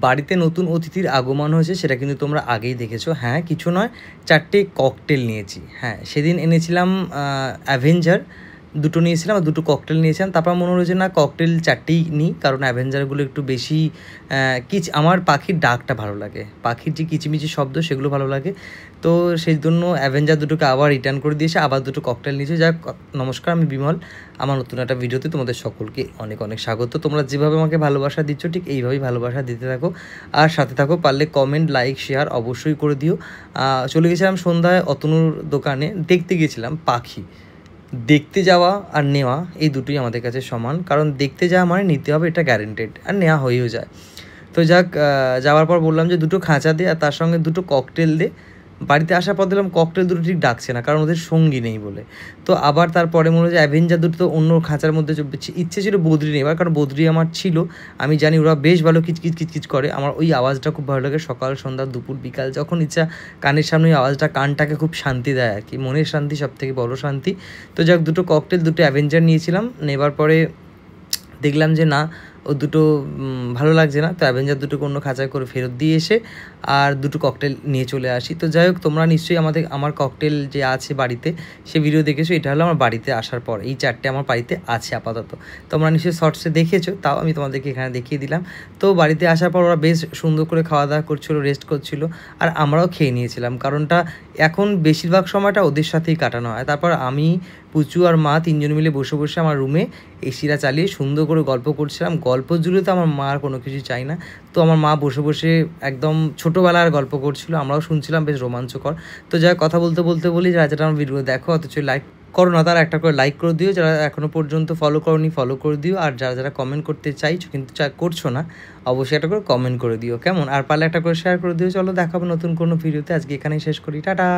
বাড়িতে নতুন অতিথির আগমন হয়েছে সেটা কিন্তু তোমরা আগেই দেখেছো। হ্যাঁ, কিছু নয়, 4টে ককটেল নিয়েছি। হ্যাঁ, সেদিন এনেছিলাম অ্যাভেঞ্জার, দুটো নিয়েছিলাম আর দুটো ককটেল নিয়েছিলাম। তারপর মনে হলো যে না, ককটেল 4টেই নিই, কারণ অ্যাভেঞ্জারগুলো একটু বেশি আমার পাখির ডাকটা ভালো লাগে, পাখির যে কিচিমিচি শব্দ সেগুলো ভালো লাগে। তো সেই জন্য অ্যাভেঞ্জার দুটোকে আবার রিটার্ন করে দিয়েছে, আবার দুটো ককটেল নিয়েছে। যাক, নমস্কার, আমি বিমল। আমার নতুন একটা ভিডিওতে তোমাদের সকলকে অনেক অনেক স্বাগত। তোমরা যেভাবে আমাকে ভালোবাসা দিচ্ছ ঠিক এইভাবেই ভালোবাসা দিতে থাকো, আর সাথে থাকো। পারলে কমেন্ট, লাইক, শেয়ার অবশ্যই করে দিও। চলে গেছিলাম সন্ধ্যায় অতনুর দোকানে, দেখতে গিয়েছিলাম পাখি। দেখতে যাওয়া আর নেওয়া এই দুটোই আমাদের কাছে সমান, কারণ দেখতে যাওয়া মানে নিতে হবে, এটা গ্যারেন্টেড, আর নেওয়া হয়েও যায়। তো যাক, যাওয়ার পর বললাম যে দুটো খাঁচা দে আর তার সঙ্গে দুটো ককটেল দে। বাড়িতে আসার পর দিলাম ককটেল দুটো ঠিক ডাকছে না, কারণ ওদের সঙ্গী নেই বলে। তো আবার তারপরে মনে হচ্ছে অ্যাভেঞ্জার দুটো তো অন্য খাঁচার মধ্যে ইচ্ছে ছিল বদ্রি নেবার, কারণ বদ্রি আমার ছিল, আমি জানি ওরা বেশ ভালো কিচকিচ কিচকিচ করে, আমার ওই আওয়াজটা খুব ভালো লাগে। সকাল, সন্ধ্যা, দুপুর, বিকাল যখন ইচ্ছা কানের সামনে ওই আওয়াজটা কানটাকে খুব শান্তি দেয় আর কি, মনের শান্তি, সব থেকে বড় শান্তি। তো যাক, দুটো ককটেল, দুটো অ্যাভেঞ্জার নিয়েছিলাম। নেবার পরে দেখলাম যে না, ও দুটো ভালো লাগছে না, তো অ্যাভেঞ্জার দুটোকে অন্য খাঁচায় করে ফেরত দিয়ে এসে আর দুটো ককটেল নিয়ে চলে আসি। তো যাই হোক, তোমরা নিশ্চয়ই আমার ককটেল যে আছে বাড়িতে সে ভিডিও দেখেছো। এটা হলো আমার বাড়িতে আসার পর, এই 4টে আমার বাড়িতে আছে আপাতত। তোমরা নিশ্চয়ই শর্টসে দেখেছো, তাও আমি তোমাদেরকে এখানে দেখিয়ে দিলাম। তো বাড়িতে আসার পর ওরা বেশ সুন্দর করে খাওয়া দাওয়া করছিলো, রেস্ট করছিলো, আর আমরাও খেয়ে নিয়েছিলাম। কারণটা এখন বেশিরভাগ সময়টা ওদের সাথেই কাটানো হয়। তারপর আমি, পুচু আর মা তিনজন মিলে বসে বসে আমার রুমে এসিটা চালিয়ে সুন্দর করে গল্প করছিলাম। গল্প জুড়ে তো আমার মা আর কোনো কিছু চাই না। তো আমার মা বসে বসে একদম ছোটোবেলার গল্প করছিল, আমরাও শুনছিলাম, বেশ রোমাঞ্চকর। তো যাই কথা বলতে বলতে বলি, যারা আমার ভিডিও দেখো অথচ লাইক করো না, তারা একটা করে লাইক করে দিও। যারা এখনও পর্যন্ত ফলো করোনি ফলো করে দিও, আর যারা কমেন্ট করতে চাইছো কিন্তু করছো না, অবশ্যই একটা করে কমেন্ট করে দিও, কেমন? আর পারলে একটা করে শেয়ার করে দিও। চলো, দেখাবো নতুন কোনো ভিডিওতে। আজকে এখানেই শেষ করি, টাটা।